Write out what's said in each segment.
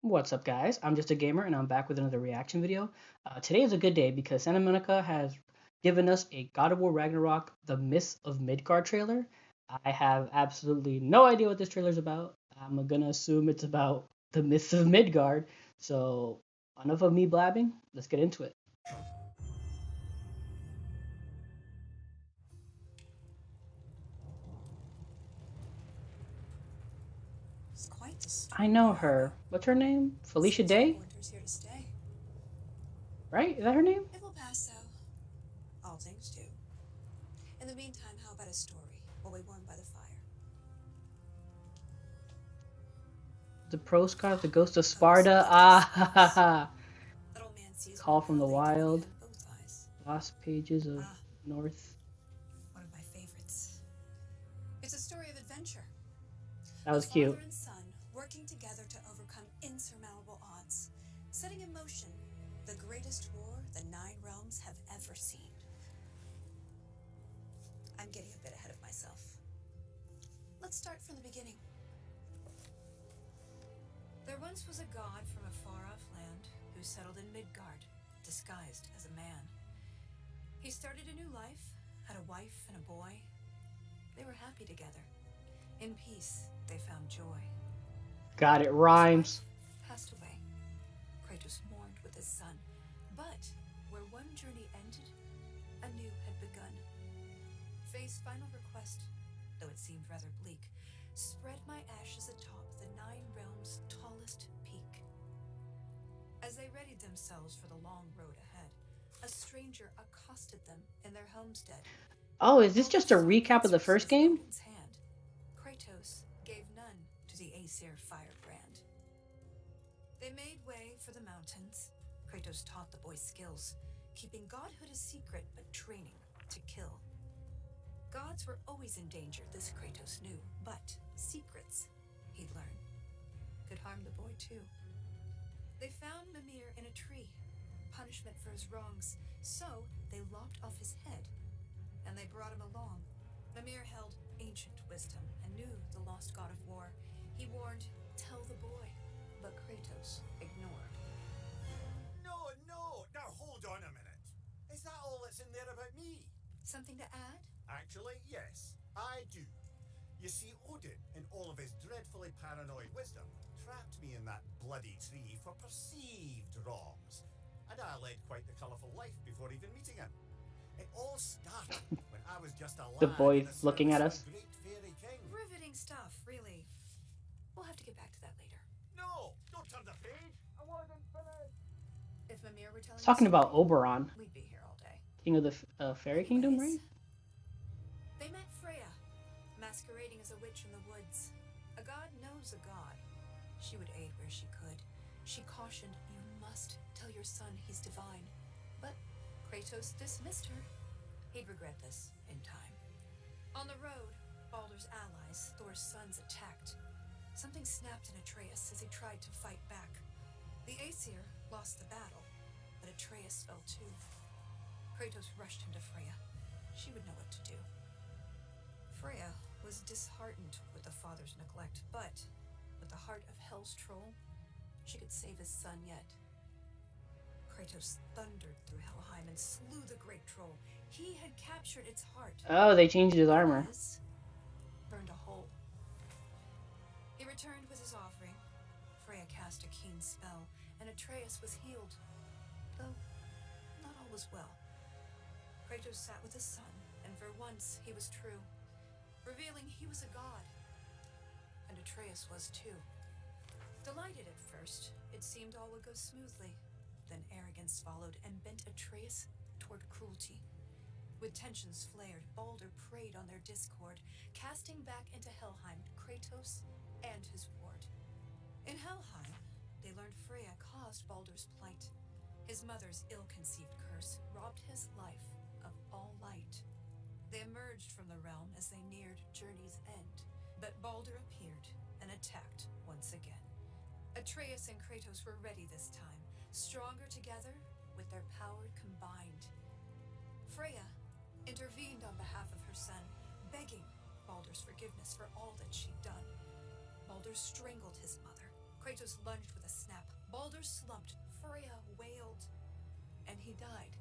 What's up, guys? I'm just a gamer, and I'm back with another reaction video. Today is a good day because Santa Monica has given us a God of War Ragnarok: The Myth of Midgard trailer. I have absolutely no idea what this trailer is about. I'm gonna assume it's about the myth of Midgard. So, enough of me blabbing. Let's get into it. It's quite the I story, know Arno. her. What's her name? Felicia Seems like Day, winter's here to stay. right? Is that her name? It will pass, though. All things do. In the meantime, how about a story while we warm by the fire? The Proscar, the Ghost of Oh, Sparta. speaking of Ah, ha, ha, spies, ha. that old man sees Call one from now the laid to me Wild. on both eyes. Lost Pages of Ah, North. one of my favorites. It's a story of adventure. That A was cute. father and son working together to overcome insurmountable odds, setting in motion the greatest war the Nine Realms have ever seen. I'm getting a bit ahead of myself. Let's start from the beginning. There once was a god from a far-off land who settled in Midgard, disguised as a man. He started a new life, had a wife and a boy. They were happy together. In peace, they found joy. Got it. His wife Rhymes. passed away. Kratos mourned with his son. But where one journey ended, a new had begun. Faye's final request, though it seemed rather bleak, spread my ashes atop the Nine Realms' tallest peak. As they readied themselves for the long road ahead, a stranger accosted them in their homestead. Oh, is this Balder just a sought recap of the answers in first his game? Odin's hand. Kratos gave none to the Aesir firebrand. They made way for the mountains. Kratos taught the boy skills, keeping godhood a secret but training to kill. Gods were always in danger, this Kratos knew, but secrets, he'd learn, could harm the boy too. They found Mimir in a tree, punishment for his wrongs, so they lopped off his head, and they brought him along. Mimir held ancient wisdom and knew the lost god of war. He warned, tell the boy, but Kratos ignored. No, no, now hold on a minute. Is that all that's in there about me? Something to add? Actually, yes, I do. You see, Odin, in all of his dreadfully paranoid wisdom, trapped me in that bloody tree for perceived wrongs. And I led quite the colourful life before even meeting him. It all started when I was just a The lad in boy the looking service at of a us. great fairy king. Riveting stuff, really. We'll have to get back to that later. No, don't turn the page. I wasn't finished. If Mimir were telling It's a talking story, about Oberon, we'd be here all day. king of the fairy kingdom, Anyways, right? they met Freya, masquerading as a witch in the woods. A god knows a god. She would aid where she could. She cautioned, you must tell your son he's divine. But Kratos dismissed her. He'd regret this in time. On the road, Balder's allies, Thor's sons, attacked. Something snapped in Atreus as he tried to fight back. The Aesir lost the battle, but Atreus fell too. Kratos rushed him to Freya. She would know what to do. Freya was disheartened with the father's neglect, but with the heart of Hell's troll, she could save his son yet. Kratos thundered through Helheim and slew the great troll. He had captured its heart. Oh, they changed his armor. His burned a hole. He returned with his offering. Freya cast a keen spell, and Atreus was healed, though not all was well. Kratos sat with his son, and for once he was true, revealing he was a god. And Atreus was too. Delighted at first, it seemed all would go smoothly. Then arrogance followed and bent Atreus toward cruelty. With tensions flared, Balder preyed on their discord, casting back into Helheim Kratos and his ward. In Helheim, they learned Freya caused Balder's plight. His mother's ill-conceived curse robbed his life of all light. They emerged from the realm as they neared journey's end, but Balder appeared and attacked once again. Atreus and Kratos were ready this time, stronger together with their power combined. Freya intervened on behalf of her son, begging Balder's forgiveness for all that she'd done. Balder strangled his mother, Kratos lunged with a snap. Baldur slumped. Freya wailed. And he died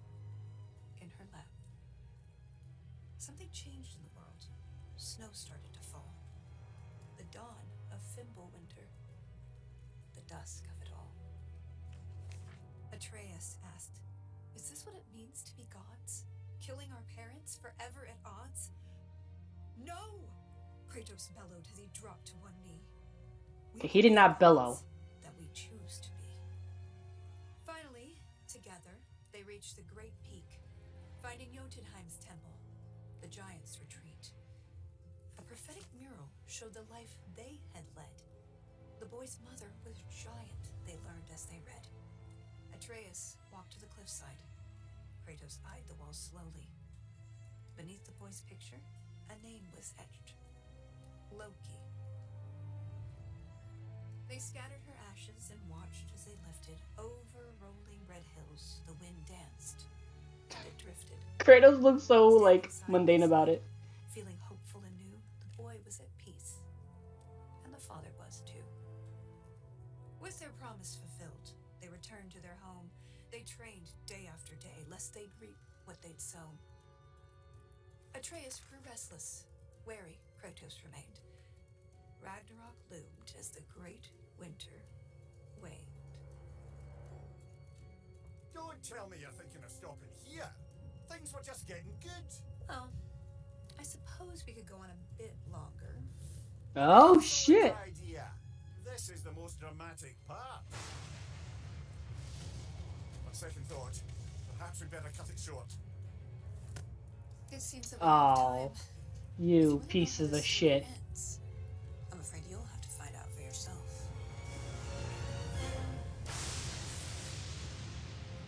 in her lap. Something changed in the world. Snow started to fall. The dawn of Fimbulwinter. The dusk of it all. Atreus asked, "Is this what it means to be gods? Killing our parents forever at odds?" "No!" Kratos bellowed as he dropped to one knee. He did not bellow. That we choose to be. Finally, together, they reached the great peak, finding Jotunheim's temple, the giants' retreat. A prophetic mural showed the life they had led. The boy's mother was giant, they learned as they read. Atreus walked to the cliffside. Kratos eyed the wall slowly. Beneath the boy's picture, a name was etched. Loki. They scattered her ashes and watched as they lifted over rolling red hills. The wind danced, and it drifted. Kratos looks so, like, mundane about it. Feeling hopeful and new, the boy was at peace. And the father was, too. With their promise fulfilled, they returned to their home. They trained day after day, lest they'd reap what they'd sown. Atreus grew restless. Wary, Kratos remained. Ragnarok loomed as the great winter waned. Don't tell me you're thinking of stopping here. Things were just getting good. Well, I suppose we could go on a bit longer. Oh, Solid shit. idea. This is the most dramatic part. On second thought, perhaps we'd better cut it short. It seems that we have Oh, time. you pieces of shit. I'm afraid you'll have to find out for yourself.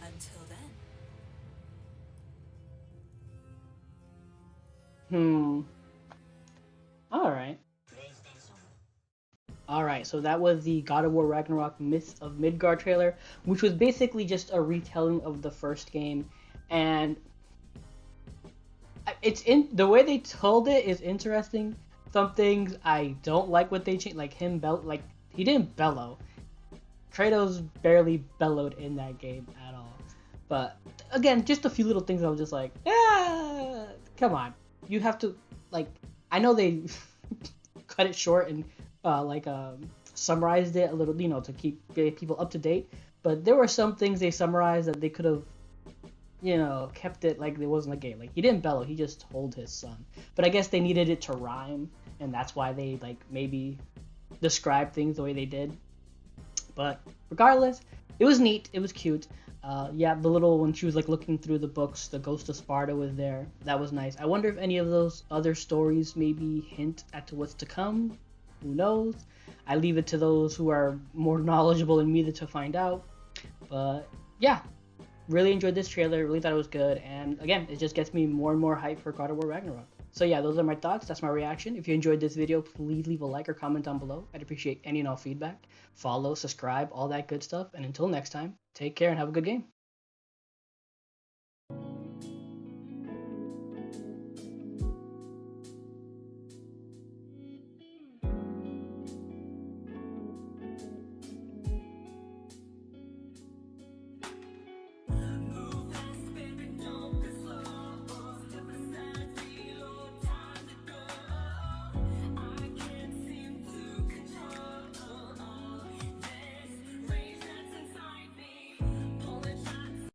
Until then. Alright. Alright, so that was the God of War Ragnarok Myths of Midgard trailer, which was basically just a retelling of the first game, and it's in the way they told it is interesting. Some things I don't like what they changed, like him he didn't bellow. Kratos barely bellowed in that game at all. But again, just a few little things I was just like, come on. You have to, like, I know they cut it short and summarized it a little, to keep people up to date. But there were some things they summarized that they could have, kept it like it wasn't a game. Like, he didn't bellow, he just told his son. But I guess they needed it to rhyme, and that's why they, maybe described things the way they did. But regardless, it was neat, it was cute. The little, when she was, looking through the books, the Ghost of Sparta was there. That was nice. I wonder if any of those other stories maybe hint at to what's to come. Who knows? I leave it to those who are more knowledgeable than me to find out. But, yeah. Really enjoyed this trailer, really thought it was good, and again, it just gets me more and more hyped for God of War Ragnarok. So yeah, those are my thoughts, that's my reaction. If you enjoyed this video, please leave a like or comment down below. I'd appreciate any and all feedback. Follow, subscribe, all that good stuff, and until next time, take care and have a good game.